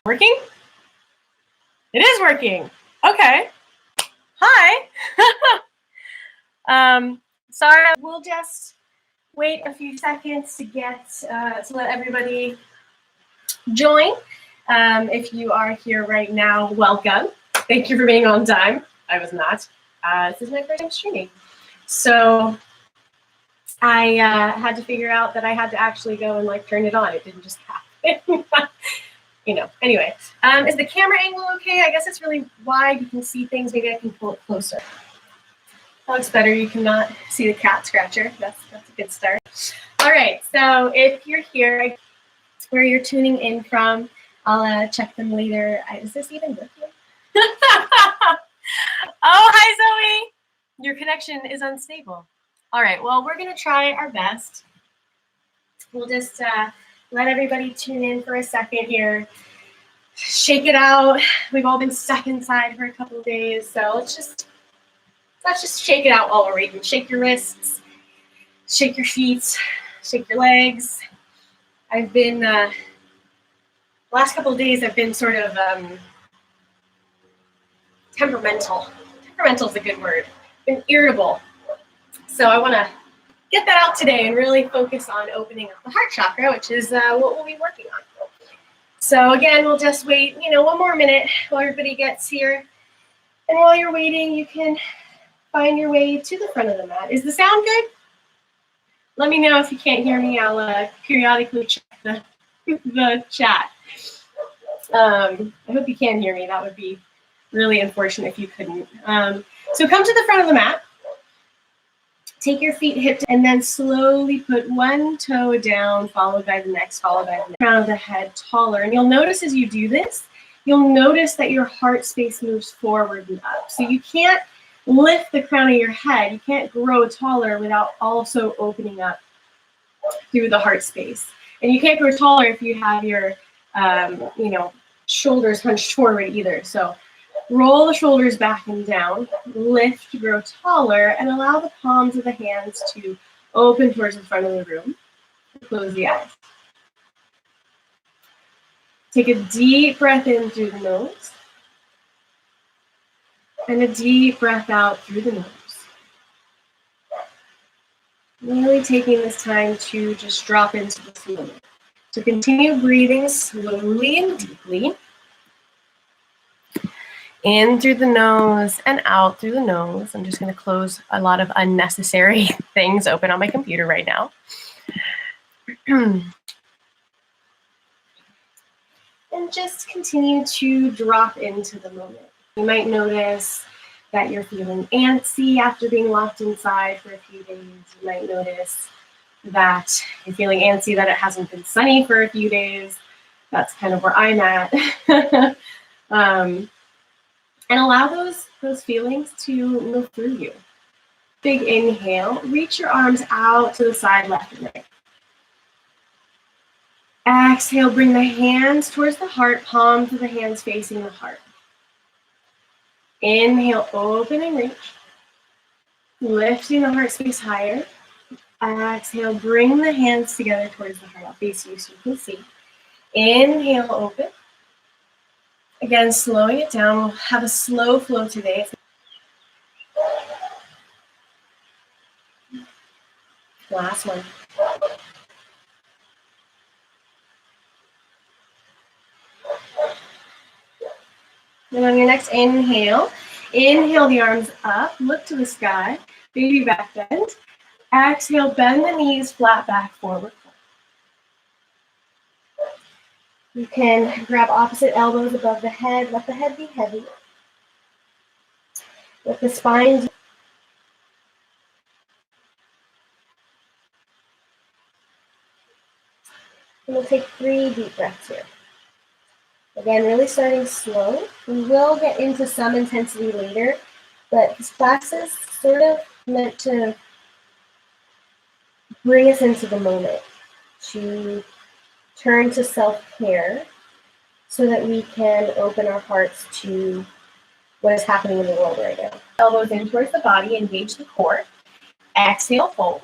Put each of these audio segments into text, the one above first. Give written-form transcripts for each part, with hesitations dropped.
Working? It is working. Okay. Hi. Sorry, we'll just wait a few seconds to get to let everybody join. If you are here right now, welcome. Thank you for being on time. I was not. This is my first time streaming. So I had to figure out that I had to actually go and like turn it on. It didn't just happen. You know, anyway, is the camera angle okay? I guess it's really wide. You can see things. Maybe I can pull it closer. That looks better. You cannot see the cat scratcher. That's a good start. All right. So if you're here, where you're tuning in from, I'll check them later. Is this even working? Oh, hi, Zoe. Your connection is unstable. All right. Well, we're going to try our best. We'll just let everybody tune in for a second here. Shake it out. We've all been stuck inside for a couple of days, so let's just shake it out while we're waiting. Shake your wrists, shake your feet, shake your legs. I've been last couple of days. I've been sort of temperamental. Temperamental is a good word. Been irritable, so I want to get that out today and really focus on opening up the heart chakra, which is what we'll be working on. So again, we'll just wait, one more minute while everybody gets here. And while you're waiting, you can find your way to the front of the mat. Is the sound good? Let me know if you can't hear me. I'll periodically check the chat. I hope you can hear me. That would be really unfortunate if you couldn't. So come to the front of the mat. Take your feet hip, and then slowly put one toe down, followed by the next, followed by the next. Crown of the head taller. And you'll notice as you do this, you'll notice that your heart space moves forward and up. So you can't lift the crown of your head. You can't grow taller without also opening up through the heart space. And you can't grow taller if you have your, shoulders hunched forward either. So roll the shoulders back and down, lift to grow taller, and allow the palms of the hands to open towards the front of the room. Close the eyes. Take a deep breath in through the nose, and a deep breath out through the nose. Really taking this time to just drop into this moment. So continue breathing slowly and deeply. In through the nose and out through the nose. I'm just going to close a lot of unnecessary things open on my computer right now. And just continue to drop into the moment. You might notice that you're feeling antsy after being locked inside for a few days. You might notice that you're feeling antsy that it hasn't been sunny for a few days. That's kind of where I'm at. And allow those feelings to move through you. Big inhale. Reach your arms out to the side, left and right. Exhale, bring the hands towards the heart, palms of the hands facing the heart. Inhale, open and reach. Lifting the heart space higher. Exhale, bring the hands together towards the heart. I'll face you so you can see. Inhale, open. Again, slowing it down. We'll have a slow flow today. Last one. And on your next inhale, inhale the arms up, look to the sky, baby back bend. Exhale, bend the knees, flat back, forward. You can grab opposite elbows above the head. Let the head be heavy. Let the spine. And we'll take 3 deep breaths here. Again, really starting slow. We will get into some intensity later, but this class is sort of meant to bring us into the moment, to turn to self-care so that we can open our hearts to what is happening in the world right now. Elbows in towards the body, engage the core. Exhale, fold.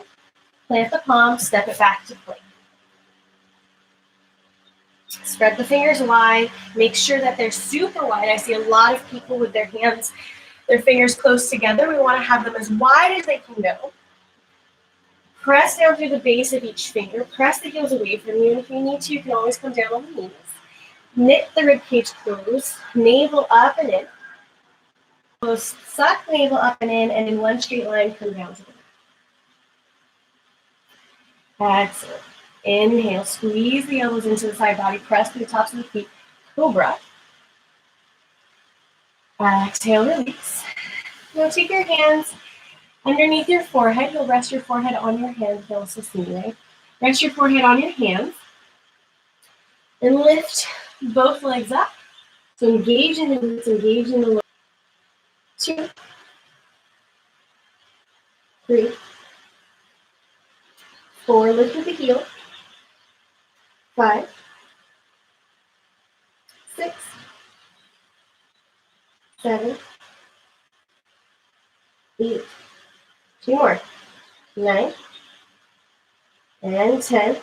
Plant the palms, step it back to plank. Spread the fingers wide. Make sure that they're super wide. I see a lot of people with their hands, their fingers close together. We want to have them as wide as they can go. Press down through the base of each finger. Press the heels away from you. And if you need to, you can always come down on the knees. Knit the ribcage close. Navel up and in. Close, suck navel up and in one straight line, come down to the mat. Excellent. Inhale, squeeze the elbows into the side body, press through the tops of the feet, cobra. Exhale, release. Now take your hands underneath your forehead. You'll rest your forehead on your hand. You'll sustain. Rest your forehead on your hands. And lift both legs up. So engage in the glutes, engage in the lower. 2, 3, 4, lift with the heel. 5, 6, 7, 8, 2 more, 9, and 10.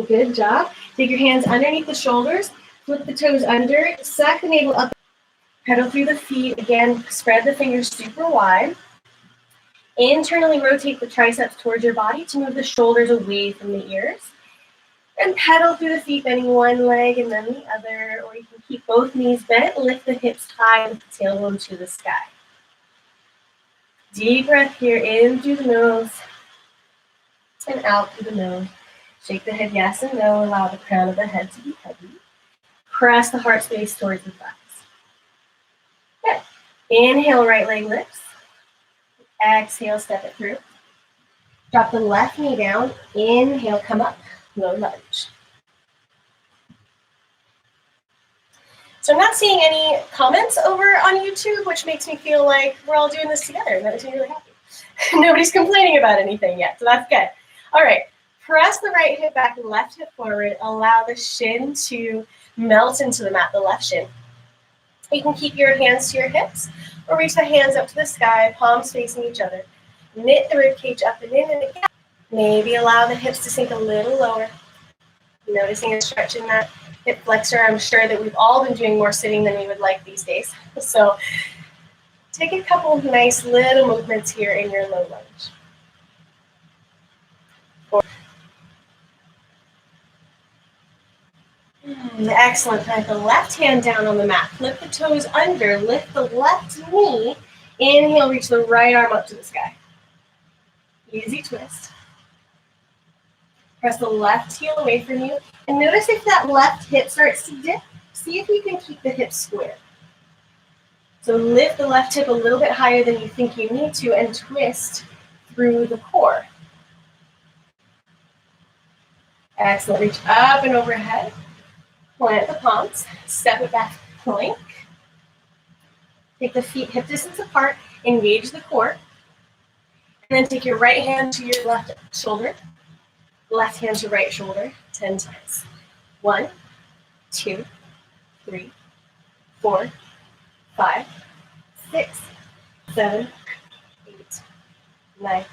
Good job. Take your hands underneath the shoulders, flip the toes under, suck the navel up, pedal through the feet. Again, spread the fingers super wide. Internally rotate the triceps towards your body to move the shoulders away from the ears. And pedal through the feet, bending one leg and then the other, or you can keep both knees bent, lift the hips high with the tailbone to the sky. Deep breath here, in through the nose, and out through the nose. Shake the head yes and no, allow the crown of the head to be heavy. Press the heart space towards the thighs. Good. Inhale, right leg lifts. Exhale, step it through. Drop the left knee down. Inhale, come up. Low lunge. So I'm not seeing any comments over on YouTube, which makes me feel like we're all doing this together, and that makes me really happy. Nobody's complaining about anything yet, so that's good. All right, press the right hip back, left hip forward. Allow the shin to melt into the mat, the left shin. You can keep your hands to your hips, or reach the hands up to the sky, palms facing each other. Knit the ribcage up and in, and again. Maybe allow the hips to sink a little lower. Noticing a stretch in that hip flexor. I'm sure that we've all been doing more sitting than we would like these days. So take a couple of nice little movements here in your low lunge. 4. Excellent. Plant the left hand down on the mat. Flip the toes under. Lift the left knee. Inhale, reach the right arm up to the sky. Easy twist. Press the left heel away from you. And notice if that left hip starts to dip. See if you can keep the hips square. So lift the left hip a little bit higher than you think you need to and twist through the core. Excellent. Reach up and overhead. Plant the palms. Step it back. Plank. Take the feet hip distance apart. Engage the core. And then take your right hand to your left shoulder. Left hand to right shoulder, 10 times. 1, 2, 3, 4, 5, 6, 7, 8, 9,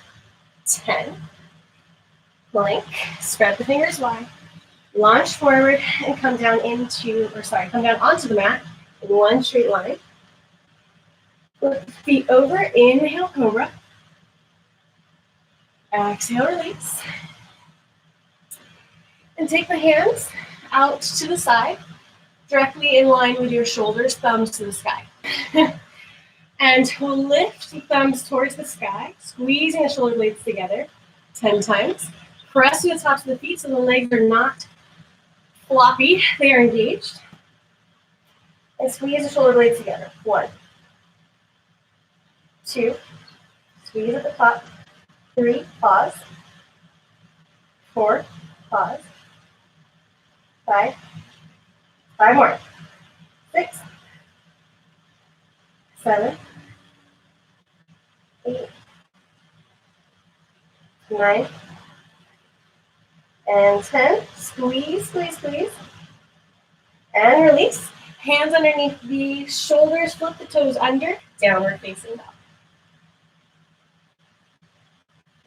10. Plank, spread the fingers wide. Launch forward and come down come down onto the mat in one straight line. Flip the feet over, inhale, cobra. Exhale, release. And take the hands out to the side, directly in line with your shoulders, thumbs to the sky. And we'll lift the thumbs towards the sky, squeezing the shoulder blades together 10 times. Press to the tops of the feet so the legs are not floppy, they are engaged. And squeeze the shoulder blades together. 1, 2, squeeze at the top. 3, pause. 4, pause. 5, 5 more. 6, 7, 8, 9, and 10. Squeeze, squeeze, squeeze. And release. Hands underneath the shoulders, flip the toes under, downward facing dog.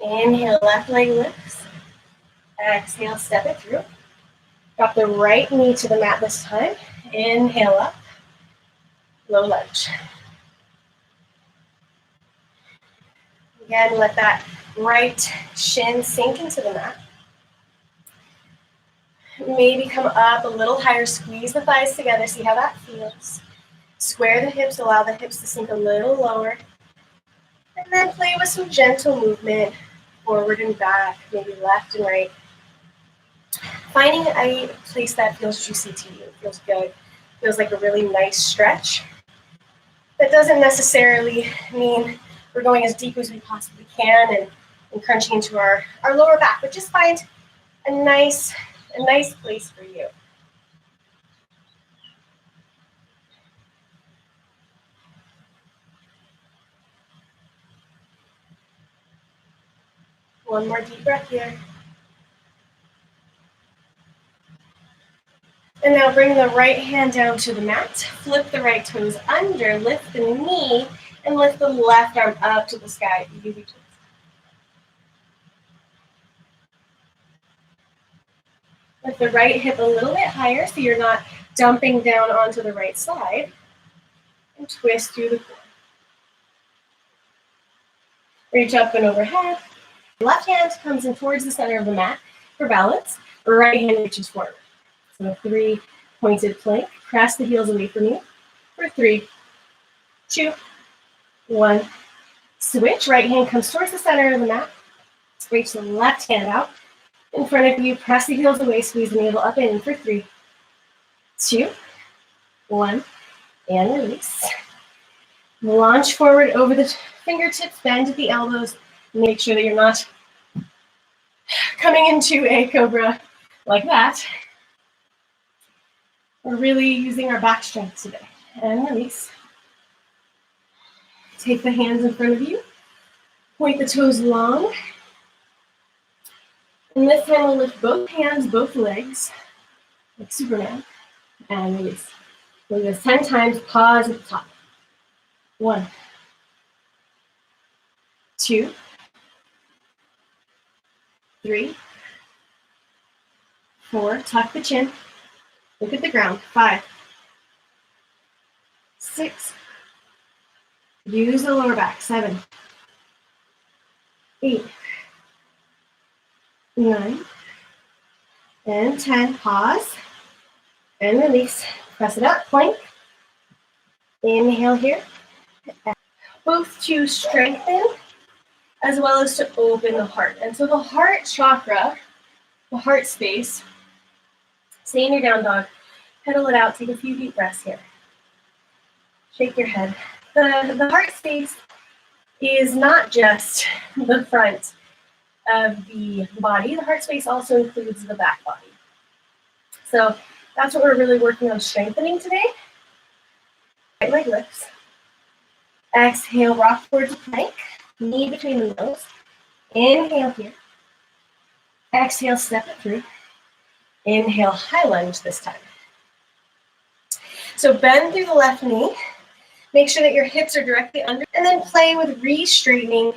Inhale, left leg lifts. Exhale, step it through. Drop the right knee to the mat this time. Inhale up, low lunge. Again, let that right shin sink into the mat. Maybe come up a little higher, squeeze the thighs together, see how that feels. Square the hips, allow the hips to sink a little lower. And then play with some gentle movement, forward and back, maybe left and right. Finding a place that feels juicy to you, feels good, feels like a really nice stretch. That doesn't necessarily mean we're going as deep as we possibly can and crunching into our lower back, but just find a nice place for you. One more deep breath here. And now bring the right hand down to the mat, flip the right toes under, lift the knee, and lift the left arm up to the sky. Lift the right hip a little bit higher so you're not dumping down onto the right side. And twist through the core. Reach up and overhead. Left hand comes in towards the center of the mat for balance. Right hand reaches forward. So 3 pointed plank. Press the heels away from you for 3, 2, 1. Switch. Right hand comes towards the center of the mat. Reach the left hand out in front of you. Press the heels away. Squeeze the navel up and in for 3, 2, 1. And release. Launch forward over the fingertips. Bend at the elbows. Make sure that you're not coming into a cobra like that. We're really using our back strength today. And release. Take the hands in front of you. Point the toes long. And this time we'll lift both hands, both legs, like Superman. And release. We'll do this 10 times. Pause at the top. 1, 2, 3, 4. Tuck the chin. Look at the ground. 5, 6. Use the lower back. 7, 8, 9, and 10. Pause and release. Press it up. Plank. Inhale here. Both to strengthen as well as to open the heart. And so the heart chakra, the heart space, stay in your down dog, pedal it out, take a few deep breaths here. Shake your head. The heart space is not just the front of the body. The heart space also includes the back body. So that's what we're really working on strengthening today. Right leg lifts. Exhale, rock towards plank. Knee between the nose. Inhale here. Exhale, step it through. Inhale, high lunge this time. So bend through the left knee. Make sure that your hips are directly under. And then play with re-straightening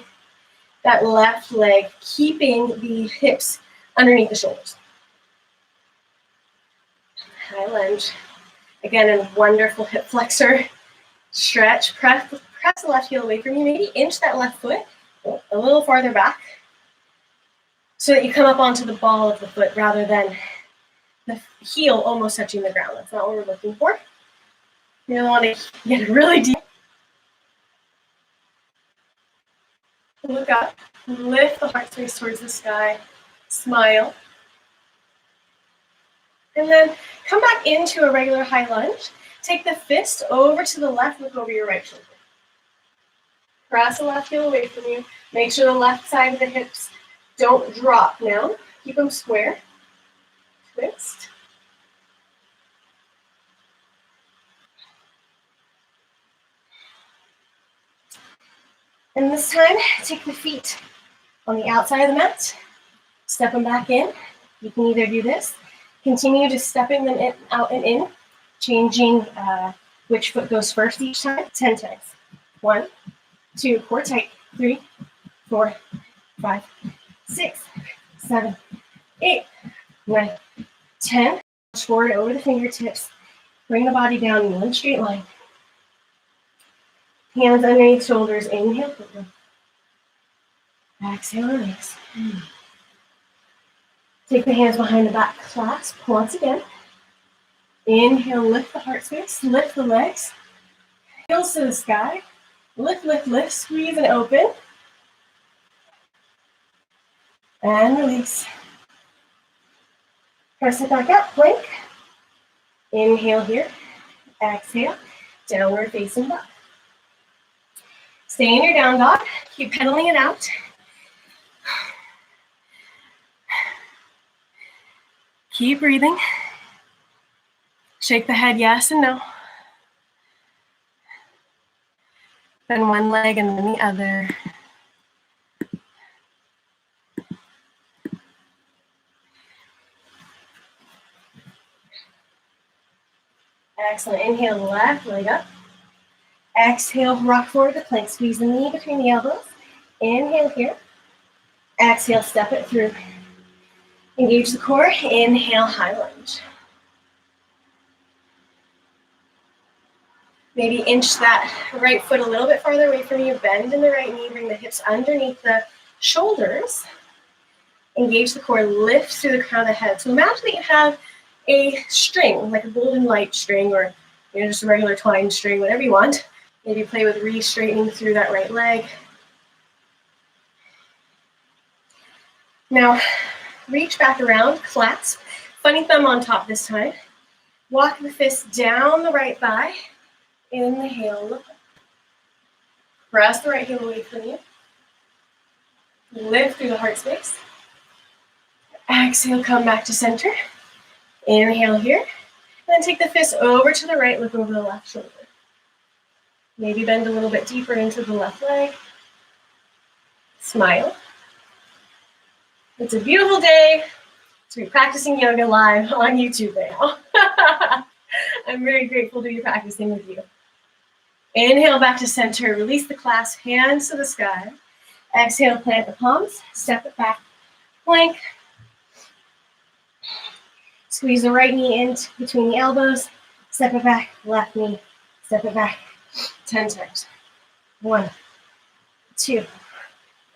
that left leg, keeping the hips underneath the shoulders. High lunge. Again, a wonderful hip flexor stretch. Press the left heel away from you. Maybe inch that left foot a little farther back so that you come up onto the ball of the foot rather than the heel almost touching the ground. That's not what we're looking for. You don't want to get really deep. Look up. Lift the heart space towards the sky. Smile. And then come back into a regular high lunge. Take the fist over to the left, look over your right shoulder. Press the left heel away from you. Make sure the left side of the hips don't drop now. Keep them square. Twist. And this time, take the feet on the outside of the mat. Step them back in. You can either do this. Continue just stepping them in, out and in, changing which foot goes first each time, 10 times. 1, 2, core tight, 3, 4, 5, 6, 7, 8, 9, 10. Forward over the fingertips. Bring the body down in one straight line. Hands underneath shoulders. Inhale, put them. Exhale, release. Take the hands behind the back, clasp once again. Inhale, lift the heart space, lift the legs. Heels to the sky. Lift, lift, lift, squeeze and open. And release. Press it back up, plank. Inhale here. Exhale, downward facing dog. Stay in your down dog. Keep pedaling it out. Keep breathing. Shake the head yes and no. Then one leg and then the other. Excellent. Inhale, left leg up. Exhale, rock forward to plank. Squeeze the knee between the elbows. Inhale here. Exhale, step it through. Engage the core. Inhale, high lunge. Maybe inch that right foot a little bit farther away from you. Bend in the right knee. Bring the hips underneath the shoulders. Engage the core. Lift through the crown of the head. So imagine that you have a string, like a golden light string, or just a regular twine string, whatever you want. Maybe play with re-straightening through that right leg. Now, reach back around, clasp. Funny thumb on top this time. Walk the fist down the right thigh. Inhale, look up. Press the right heel away from you. Lift through the heart space. Exhale, come back to center. Inhale here. And then take the fist over to the right, look over the left shoulder. Maybe bend a little bit deeper into the left leg. Smile. It's a beautiful day to be practicing yoga live on YouTube now. I'm very grateful to be practicing with you. Inhale back to center. Release the clasp, hands to the sky. Exhale, plant the palms. Step it back. Plank. Squeeze the right knee in between the elbows. Step it back. Left knee. Step it back. 10 times. 1, 2,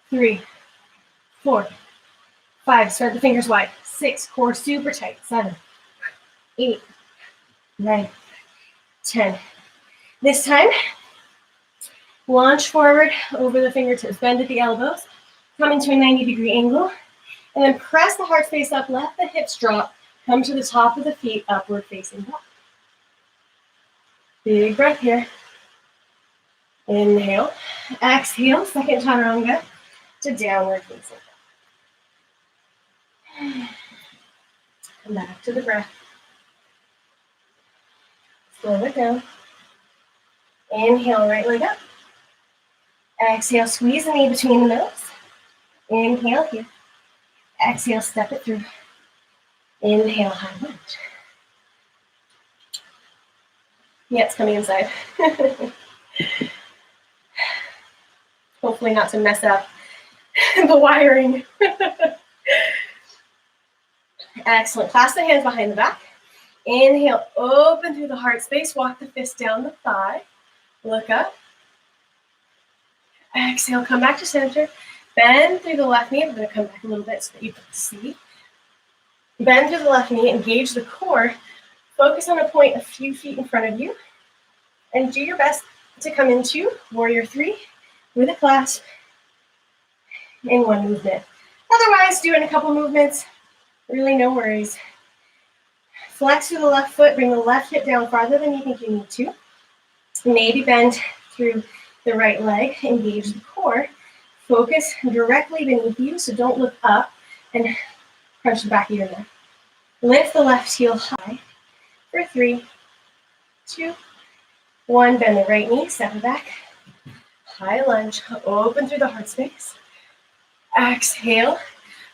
3, 4, 5. Spread the fingers wide. 6. Core super tight. 7, 8, 9, 10. This time, launch forward over the fingertips. Bend at the elbows. Come into a 90-degree angle. And then press the heart space up. Let the hips drop. Come to the top of the feet, upward facing dog. Big breath here. Inhale. Exhale. Second chaturanga to downward facing dog. Come back to the breath. Slow it down. Inhale, right leg up. Exhale, squeeze the knee between the nose. Inhale here. Exhale, step it through. Inhale, high lunge. Yeah, it's coming inside. Hopefully not to mess up the wiring. Excellent. Clasp the hands behind the back. Inhale, open through the heart space. Walk the fist down the thigh. Look up. Exhale, come back to center. Bend through the left knee. I'm going to come back a little bit so that you can see. Bend through the left knee. Engage the core. Focus on a point a few feet in front of you. And do your best to come into Warrior 3 with a clasp in one movement. Otherwise, do it in a couple movements. Really, no worries. Flex through the left foot. Bring the left hip down farther than you think you need to. Maybe bend through the right leg. Engage the core. Focus directly beneath you, so don't look up and crunch the back of your neck. Lift the left heel high for 3, 2, 1. Bend the right knee, step it back. High lunge, open through the heart space. Exhale,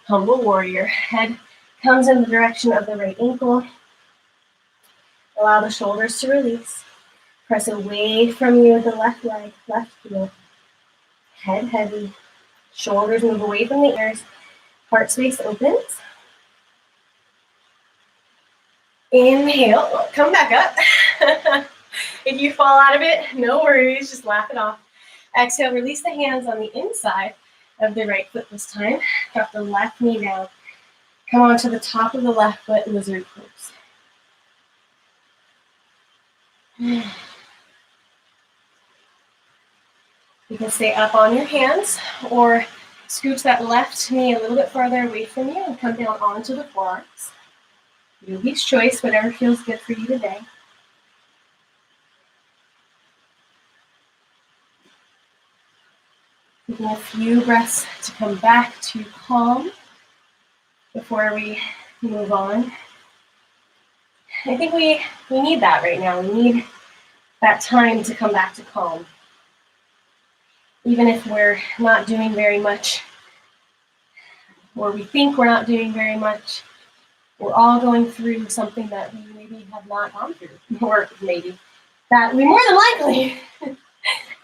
humble warrior. Head comes in the direction of the right ankle. Allow the shoulders to release. Press away from you with the left leg, left heel. Head heavy. Shoulders move away from the ears. Heart space opens. Inhale, come back up. If you fall out of it, no worries, just laugh it off. Exhale, release the hands on the inside of the right foot this time. Drop the left knee down. Come onto the top of the left foot, lizard pose. You can stay up on your hands or scooch that left knee a little bit farther away from you and come down onto the forearms. Yogi's choice, whatever feels good for you today. Taking a few breaths to come back to calm before we move on. I think we need that right now. We need that time to come back to calm. Even if we're not doing very much, or we think we're not doing very much, we're all going through something that we maybe have not gone through, or maybe that we more than likely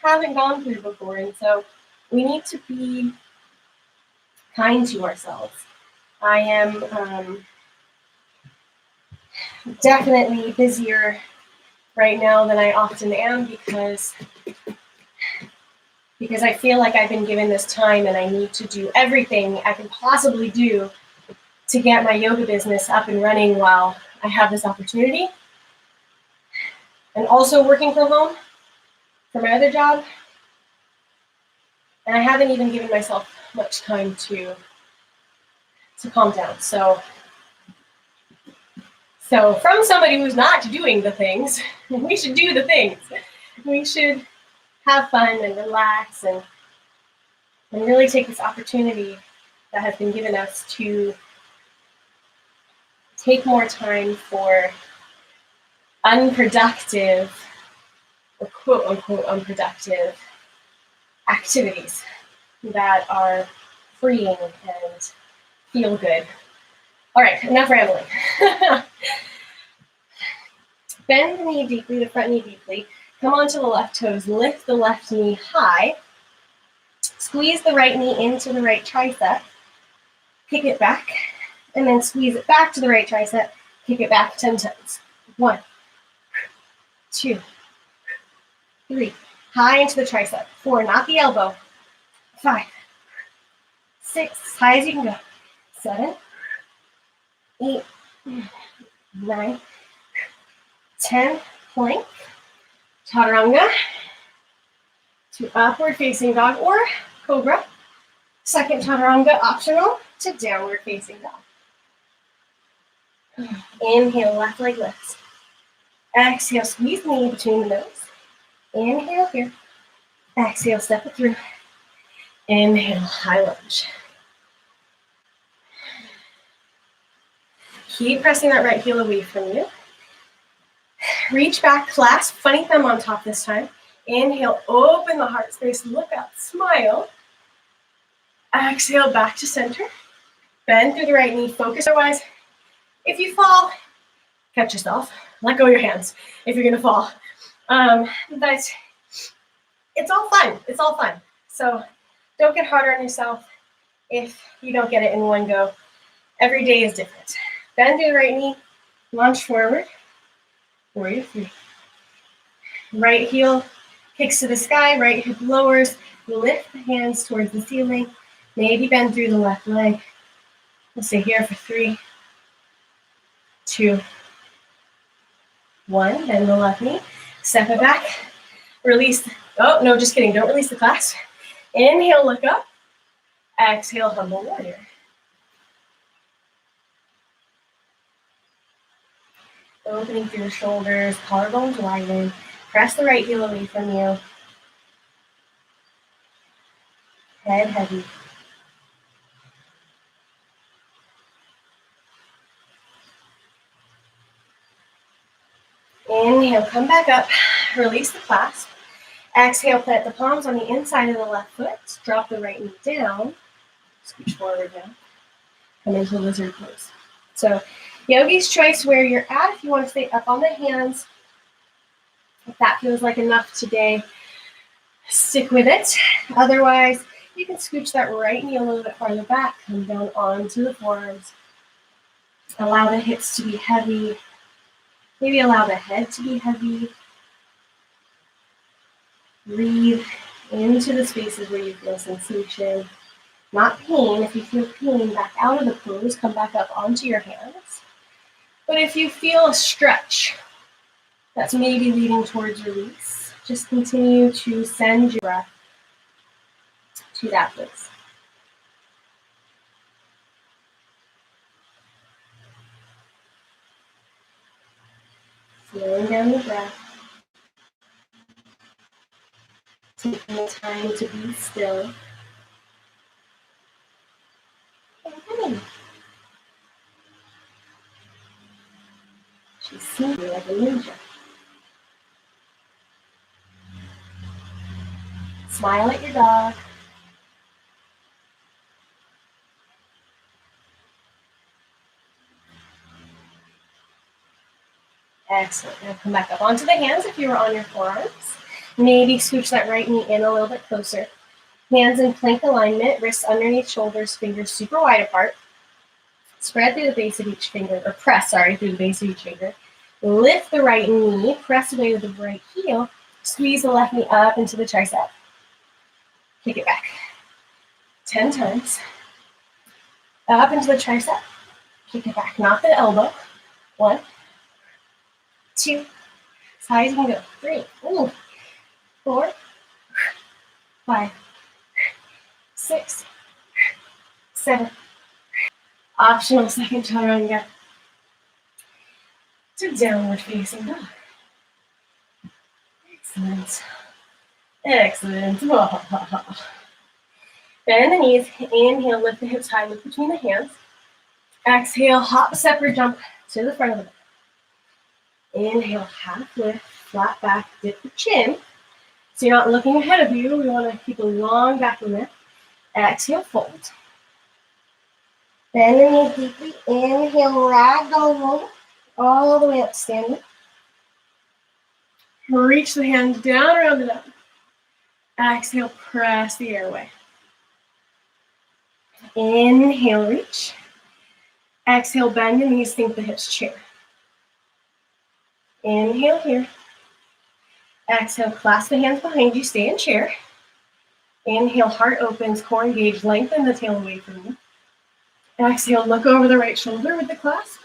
haven't gone through before. And so we need to be kind to ourselves. I am definitely busier right now than I often am because I feel like I've been given this time and I need to do everything I can possibly do to get my yoga business up and running while I have this opportunity. And also working from home for my other job. And I haven't even given myself much time to calm down. So from somebody who's not doing the things, we should do the things. We should have fun and relax and really take this opportunity that has been given us to take more time for unproductive or quote unquote unproductive activities that are freeing and feel good. All right, enough rambling. Bend the knee deeply, the front knee deeply. Come onto the left toes, lift the left knee high. Squeeze the right knee into the right tricep. Kick it back, and then squeeze it back to the right tricep. Kick it back 10 times. 1, 2, 3. High into the tricep. 4, not the elbow. 5, 6, as high as you can go. 7, 8, 9, 10. Plank. Chaturanga to upward facing dog or cobra. Second chaturanga optional to downward facing dog. Inhale, left leg lifts. Exhale, squeeze the knee between the nose. Inhale here. Exhale, step it through. Inhale, high lunge. Keep pressing that right heel away from you. Reach back, clasp, funny thumb on top this time. Inhale, open the heart space, look up, smile. Exhale, back to center. Bend through the right knee, focus. Otherwise, if you fall, catch yourself. Let go of your hands if you're gonna fall. But it's all fun, it's all fun. So don't get harder on yourself if you don't get it in one go. Every day is different. Bend through the right knee, launch forward. Warrior 3. Right heel kicks to the sky, right hip lowers, lift the hands towards the ceiling, maybe bend through the left leg. We'll stay here for 3, 2, 1, bend the left knee, step it back, release, oh no, just kidding, don't release the clasp. Inhale, look up, exhale, humble warrior. Opening through the shoulders, collarbones widen. Press the right heel away from you. Head heavy. Inhale, come back up. Release the clasp. Exhale, plant the palms on the inside of the left foot. Drop the right knee down. Scooch forward now. Come into lizard pose. So, yogi's choice where you're at. If you want to stay up on the hands, if that feels like enough today, stick with it. Otherwise, you can scooch that right knee a little bit farther back, come down onto the forearms. Allow the hips to be heavy. Maybe allow the head to be heavy. Breathe into the spaces where you feel sensation, not pain. If you feel pain, back out of the pose, come back up onto your hands. But if you feel a stretch that's maybe leading towards release, just continue to send your breath to that place. Slowing down the breath. Taking the time to be still. Okay. She's singing like a ninja. Smile at your dog. Excellent. Now come back up onto the hands if you were on your forearms. Maybe scooch that right knee in a little bit closer. Hands in plank alignment, wrists underneath shoulders, fingers super wide apart. Spread through the base of each finger, or press, through the base of each finger. Lift the right knee, press away with the right heel. Squeeze the left knee up into the tricep. Kick it back. 10 times. Up into the tricep. Kick it back. Not the elbow. 1, 2, as high as you can go. 3, 4, 5, 6, 7. Optional second chaturanga to downward facing dog. Excellent. Excellent. Bend the knees. Inhale, lift the hips high, look between the hands. Exhale, hop, separate jump to the front of the back. Inhale, half lift, flat back, dip the chin. So you're not looking ahead of you. We want to keep a long back lift. Exhale, fold. Bend the knee deeply. Inhale, ragdoll roll all the way up standing. Reach the hands down around the neck. Exhale, press the airway. Inhale, reach. Exhale, bend the knees, sink the hips, chair. Inhale here. Exhale, clasp the hands behind you, stay in chair. Inhale, heart opens, core engaged, lengthen the tail away from you. Exhale, look over the right shoulder with the clasp.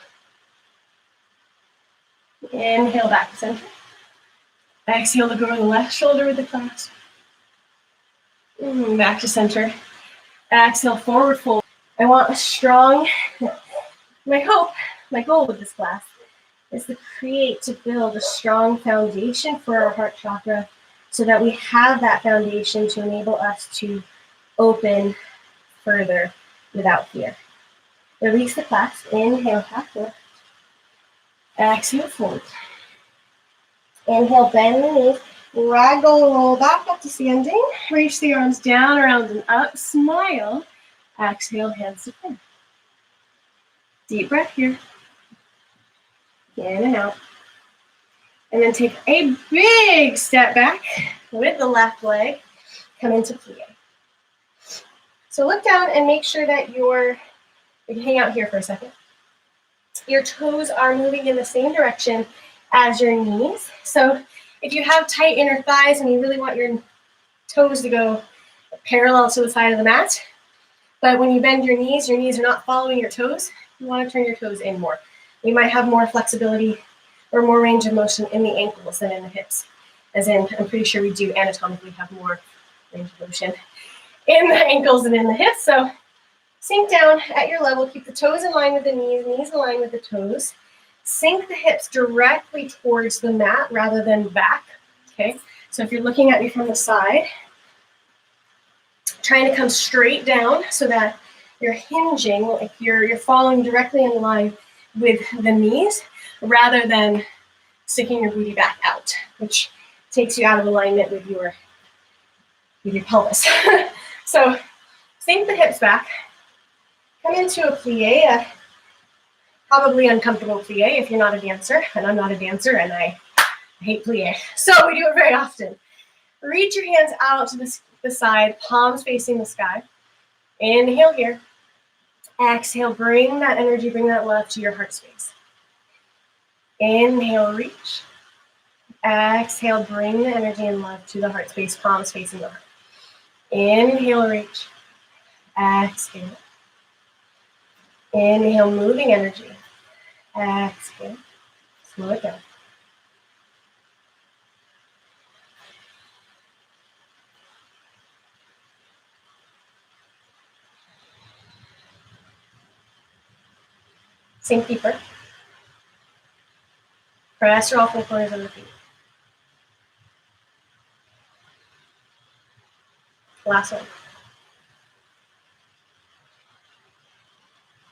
Inhale, back to center. Exhale, look over the left shoulder with the clasp. Back to center. Exhale, forward fold. I want a strong, my goal with this class is to build a strong foundation for our heart chakra so that we have that foundation to enable us to open further without fear. Release the clasp. Inhale, half lift. Exhale, fold. Inhale, bend the knees. Ragdoll roll back up to standing. Reach the arms down, around, and up. Smile. Exhale, hands to prayer. Deep breath here. In and out. And then take a big step back with the left leg. Come into plie. So look down and make sure that you can hang out here for a second. Your toes are moving in the same direction as your knees. So if you have tight inner thighs and you really want your toes to go parallel to the side of the mat, but when you bend your knees are not following your toes, you want to turn your toes in more. You might have more flexibility or more range of motion in the ankles than in the hips. As in, I'm pretty sure we do anatomically have more range of motion in the ankles than in the hips. So sink down at your level, keep the toes in line with the knees in line with the toes. Sink the hips directly towards the mat rather than back, okay? So if you're looking at me from the side, trying to come straight down so that you're hinging, like you're falling directly in line with the knees rather than sticking your booty back out, which takes you out of alignment with your pelvis. So sink the hips back. Come into a plie, probably uncomfortable plie if you're not a dancer, and I'm not a dancer, and I hate plie. So we do it very often. Reach your hands out to the side, palms facing the sky. Inhale here. Exhale, bring that energy, bring that love to your heart space. Inhale, reach. Exhale, bring the energy and love to the heart space, palms facing the heart. Inhale, reach. Exhale. Inhale, moving energy. Exhale. Slow it down. Sink deeper. Press your off the corners of the feet. Last one.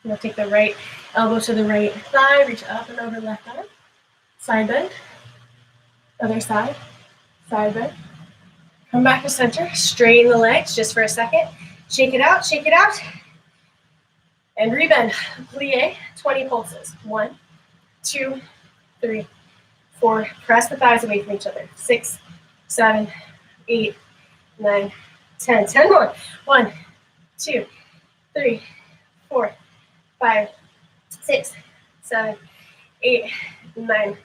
Now take the right elbow to the right thigh, reach up and over left arm. Side bend. Other side. Side bend. Come back to center. Straighten the legs just for a second. Shake it out, shake it out. And rebend. Plie, 20 pulses. 1, 2, 3, 4. Press the thighs away from each other. 6, 7, 8, 9, 10. 10 more. 1, 2, 3, 4, 5, 6, 7, 8, 9,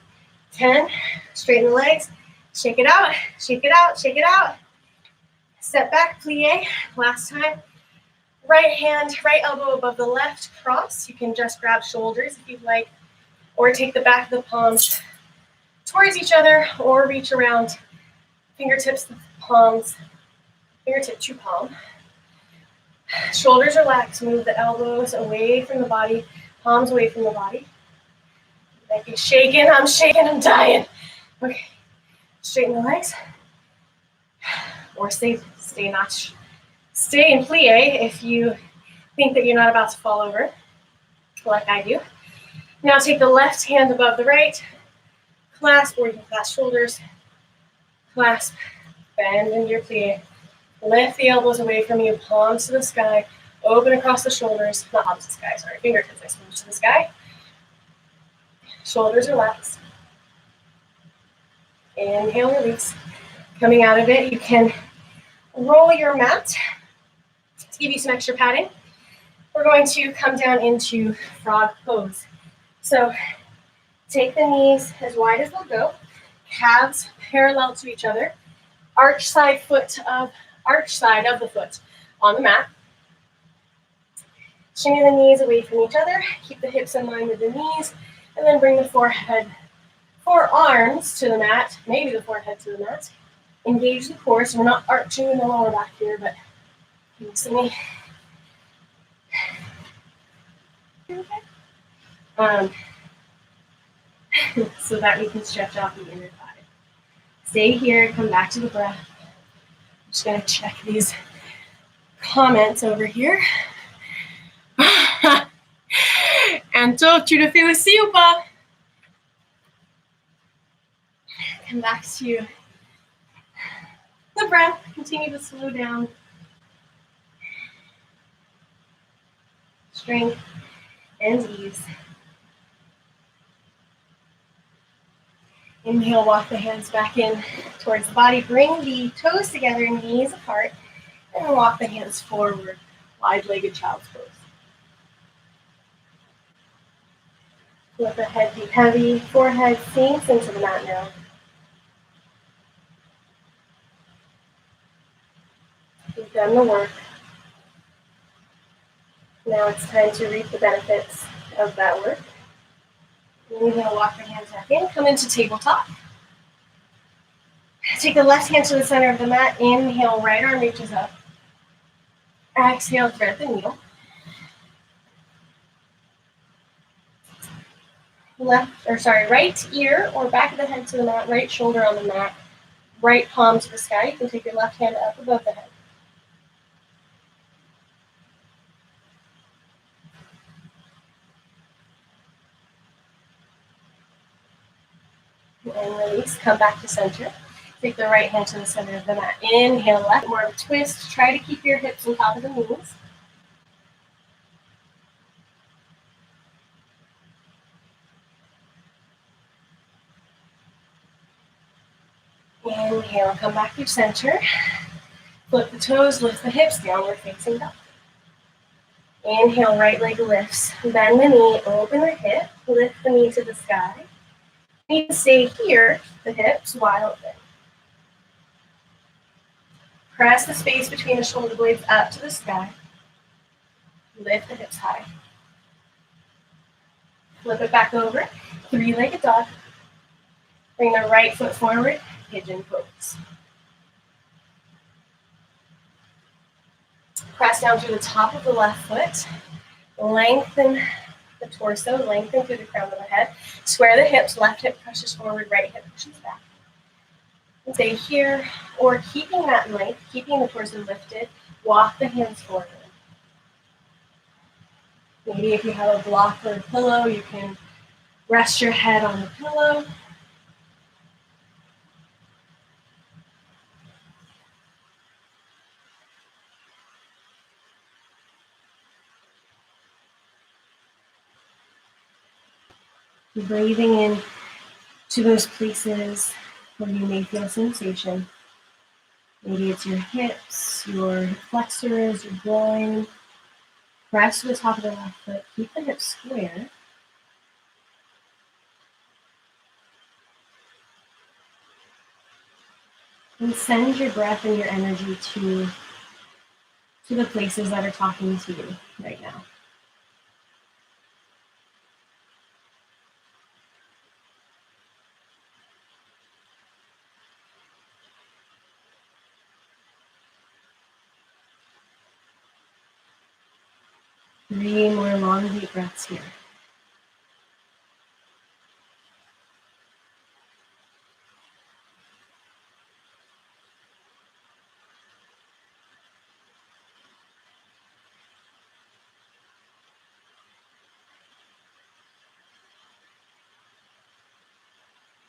10. Straighten the legs. Shake it out, shake it out, shake it out. Step back, plie. Last time. Right hand, right elbow above the left, cross. You can just grab shoulders if you'd like, or take the back of the palms towards each other, or reach around fingertips to palms, fingertip to palm. Shoulders relax, move the elbows away from the body, palms away from the body. Neck is shaking, I'm shaking, I'm dying. Okay, straighten the legs, or stay in plie if you think that you're not about to fall over, like I do. Now take the left hand above the right, clasp, or you can clasp shoulders, clasp, bend into your plie. Lift the elbows away from you, palms to the sky, open across the shoulders, not palms to the sky, sorry, fingertips, I suppose, to the sky. Shoulders relax. Inhale, release. Coming out of it, you can roll your mat to give you some extra padding. We're going to come down into frog pose. So take the knees as wide as they'll go, calves parallel to each other, arch side of the foot on the mat. Shimmy the knees away from each other, keep the hips in line with the knees, and then bring the forearms to the mat, maybe the forehead to the mat. Engage the core, so we're not arching in the lower back here, but you see me. Okay. So that we can stretch out the inner thigh. Stay here, come back to the breath. I'm just going to check these comments over here. Anto, tu le fais aussi ou pas? Come back to the breath. Continue to slow down. Strength and ease. Inhale, walk the hands back in towards the body. Bring the toes together, knees apart, and walk the hands forward, wide-legged child's pose. Let the head be heavy, forehead sinks into the mat now. You've done the work. Now it's time to reap the benefits of that work. You're going to walk the hands back in, come into tabletop. Take the left hand to the center of the mat. Inhale, right arm reaches up. Exhale, thread the needle. Right ear or back of the head to the mat, right shoulder on the mat, right palm to the sky. You can take your left hand up above the head. And release, come back to center. Take the right hand to the center of the mat. Inhale, left, more of a twist. Try to keep your hips on top of the knees. Inhale, come back to center. Flip the toes, lift the hips, downward facing dog. Inhale, right leg lifts. Bend the knee, open the hip, lift the knee to the sky. You need to stay here, the hips wide open. Press the space between the shoulder blades up to the sky. Lift the hips high. Flip it back over. Three-legged dog. Bring the right foot forward. Pigeon pose. Press down through the top of the left foot. Lengthen the torso. Lengthen through the crown of the head. Square the hips. Left hip pushes forward. Right hip pushes back. And stay here. Or keeping that length, keeping the torso lifted, walk the hands forward. Maybe if you have a block or a pillow, you can rest your head on the pillow. Breathing in to those places where you may feel sensation. Maybe it's your hips, your flexors, your groin. Press to the top of the left foot. Keep the hips square. And send your breath and your energy to the places that are talking to you right now. Three more long, deep breaths here.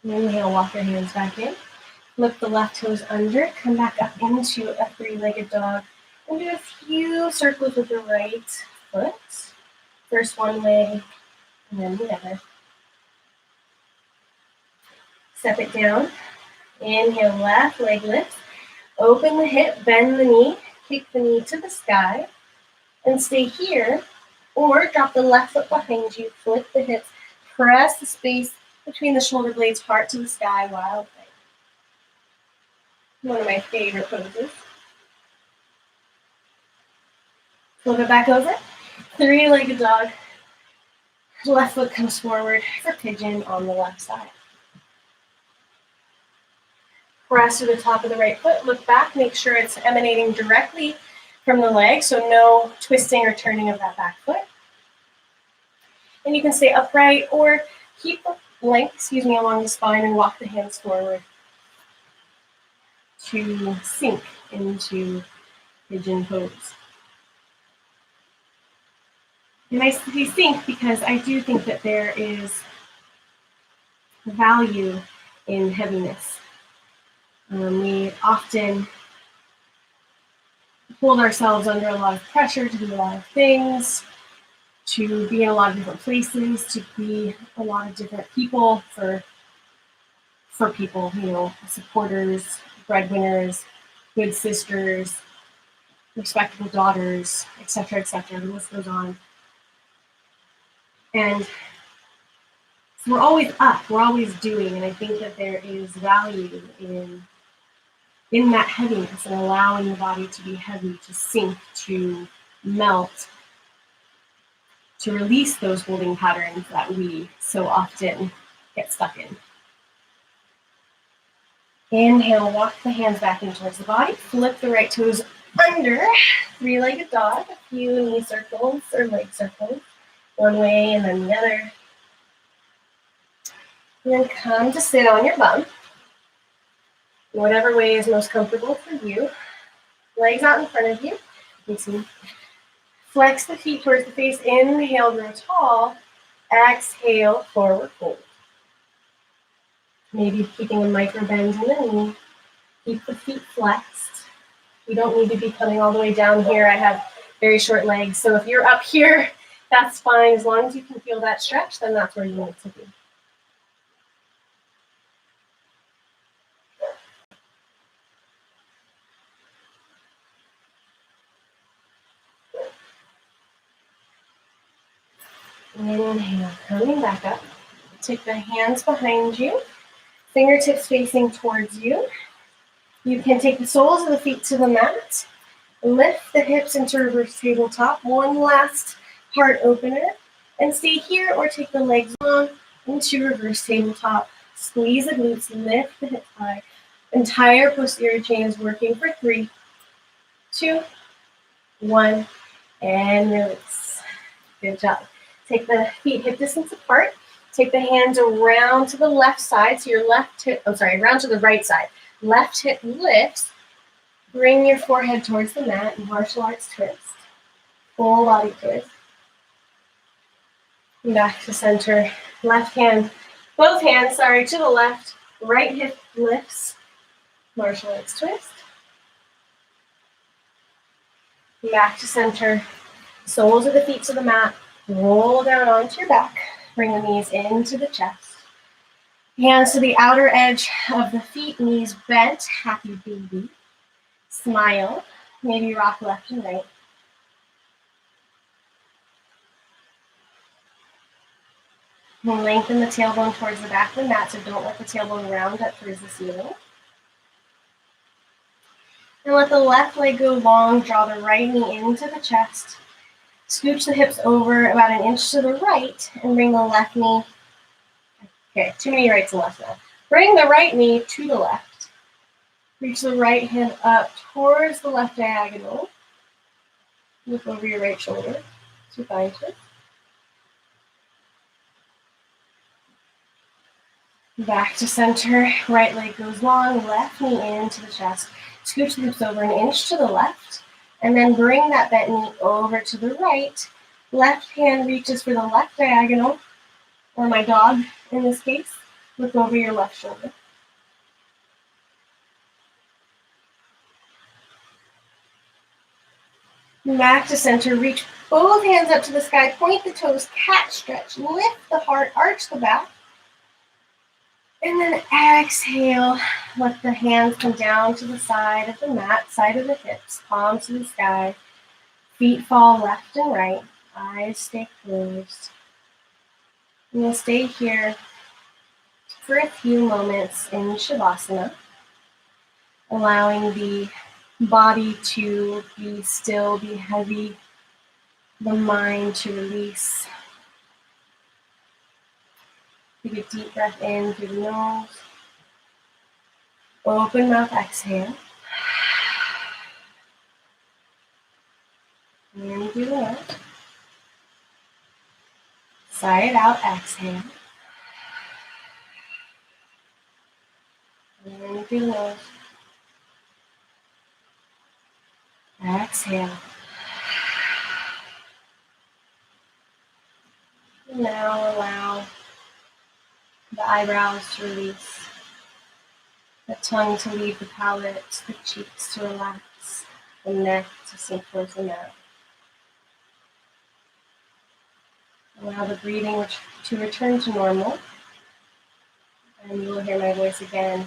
Inhale, walk your hands back in. Flip the left toes under, come back up into a three-legged dog, and do a few circles with the right foot. First one leg, and then the other. Step it down. Inhale, left leg lifts. Open the hip, bend the knee, kick the knee to the sky, and stay here, or drop the left foot behind you, flip the hips, press the space between the shoulder blades, heart to the sky, wild thing. One of my favorite poses. Flip it back over. Three-legged dog. Left foot comes forward for pigeon on the left side. Press to the top of the right foot. Look back. Make sure it's emanating directly from the leg, so no twisting or turning of that back foot. And you can stay upright or keep the length, along the spine and walk the hands forward to sink into pigeon pose. And I say sink because I do think that there is value in heaviness. We often hold ourselves under a lot of pressure to do a lot of things, to be in a lot of different places, to be a lot of different people for people, supporters, breadwinners, good sisters, respectable daughters, etc., etc. The list goes on. And so we're always up, we're always doing, and I think that there is value in that heaviness and allowing the body to be heavy, to sink, to melt, to release those holding patterns that we so often get stuck in. Inhale, walk the hands back in towards the body, flip the right toes under, three-legged dog, a few knee circles or leg circles, one way and then the other. And then come to sit on your bum, whatever way is most comfortable for you. Legs out in front of you. You see. Flex the feet towards the face. Inhale, grow tall. Exhale, forward fold. Maybe keeping a micro bend in the knee. Keep the feet flexed. You don't need to be coming all the way down here. I have very short legs, so if you're up here, that's fine. As long as you can feel that stretch, then that's where you need to be. Inhale, coming back up Take the hands behind you, fingertips facing towards you. You can take the soles of the feet to the mat, lift the hips into reverse tabletop. One last heart opener, and stay here or take the legs long into reverse tabletop. Squeeze the glutes, lift the hips high. Entire posterior chain is working for 3, 2, 1, and release. Good job. Take the feet hip distance apart. Take the hands around to the left side. So your left hip, around to the right side. Left hip lifts. Bring your forehead towards the mat. Martial arts twist. Full body twist. Back to center. Left hand, both hands, to the left. Right hip lifts. Martial arts twist. Back to center. Soles of the feet to the mat. Roll down onto your back. Bring the knees into the chest. Hands to the outer edge of the feet, knees bent, happy baby. Smile. Maybe rock left and right. And lengthen the tailbone towards the back of the mat, so don't let the tailbone round up towards the ceiling. And let the left leg go long, draw the right knee into the chest. Scooch the hips over about an inch to the right, and bring the left knee. Okay, too many rights and lefts now. Bring the right knee to the left. Reach the right hand up towards the left diagonal. Look over your right shoulder to find it. Back to center. Right leg goes long, left knee into the chest. Scooch the hips over an inch to the left. And then bring that bent knee over to the right. Left hand reaches for the left diagonal, or my dog in this case. Look over your left shoulder. Back to center, reach both hands up to the sky, point the toes, cat stretch, lift the heart, arch the back. And then exhale, let the hands come down to the side of the mat, side of the hips, palms to the sky. Feet fall left and right, eyes stay closed. And we'll stay here for a few moments in Savasana, allowing the body to be still, be heavy, the mind to release. Take a deep breath in through the nose. Open mouth, exhale. In through the nose. Sigh it out, exhale. In through the nose. Exhale. Now allow the eyebrows to release, the tongue to leave the palate, the cheeks to relax, the neck to sink towards the mat. Allow the breathing to return to normal, and you will hear my voice again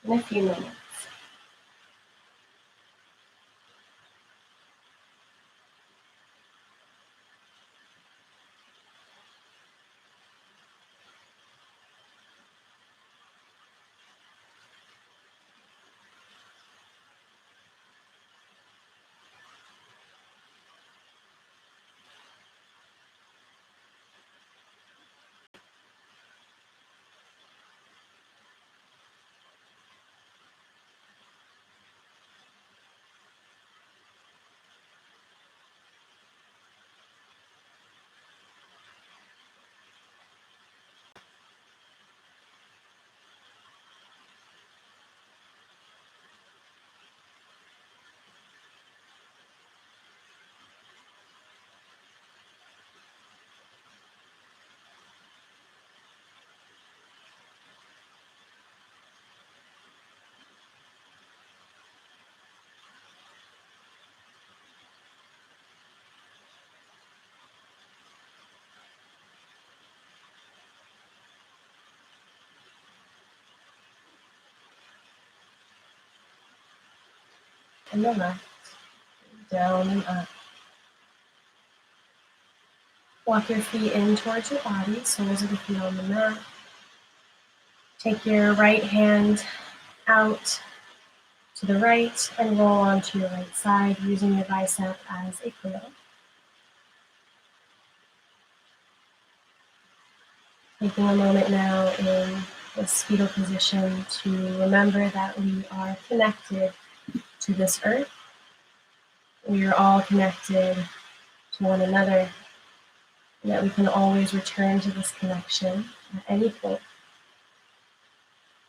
in a few moments. And the left, down and up. Walk your feet in towards your body, soles of the feet on the mat. Take your right hand out to the right and roll onto your right side using your bicep as a pillow. Taking a moment now in this fetal position to remember that we are connected to this earth. We are all connected to one another, and that we can always return to this connection at any point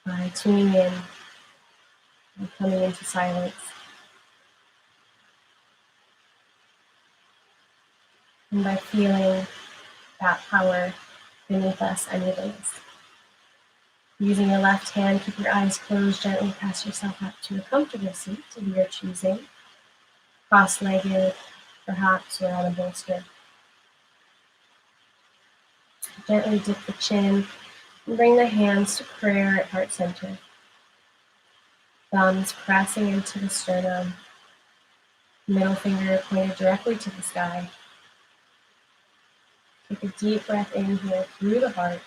by tuning in and coming into silence. And by feeling that power beneath us and within us. Using your left hand, keep your eyes closed, gently pass yourself up to a comfortable seat of your choosing, cross-legged perhaps, or on a bolster. Gently dip the chin and bring the hands to prayer at heart center. Thumbs pressing into the sternum, middle finger pointed directly to the sky. Take a deep breath in here through the heart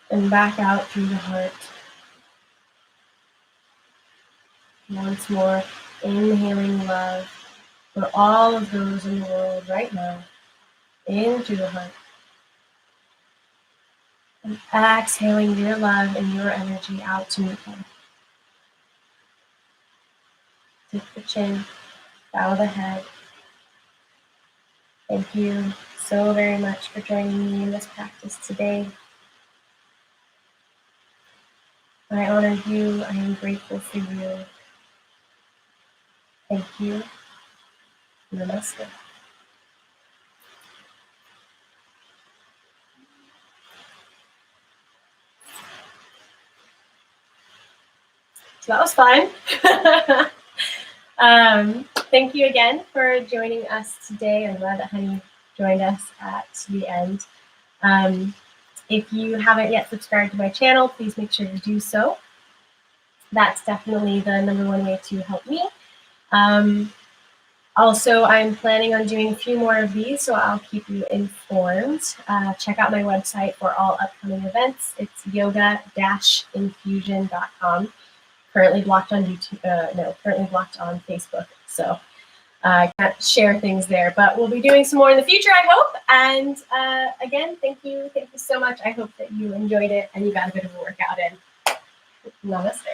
and back out through the heart. Once more, inhaling love for all of those in the world right now, in through the heart. And exhaling your love and your energy out to meet them. Dip the chin, bow the head. Thank you so very much for joining me in this practice today. I honor you. I am grateful for you. Thank you. Namaste. So that was fun. Thank you again for joining us today. I'm glad that Honey joined us at the end. If you haven't yet subscribed to my channel, please make sure to do so. That's definitely the #1 way to help me. Also, I'm planning on doing a few more of these, so I'll keep you informed. Check out my website for all upcoming events. It's yoga-infusion.com. Currently blocked on YouTube. Currently blocked on Facebook. So I can't share things there, but we'll be doing some more in the future, I hope. And again, thank you so much. I hope that you enjoyed it and you got a bit of a workout in. Namaste.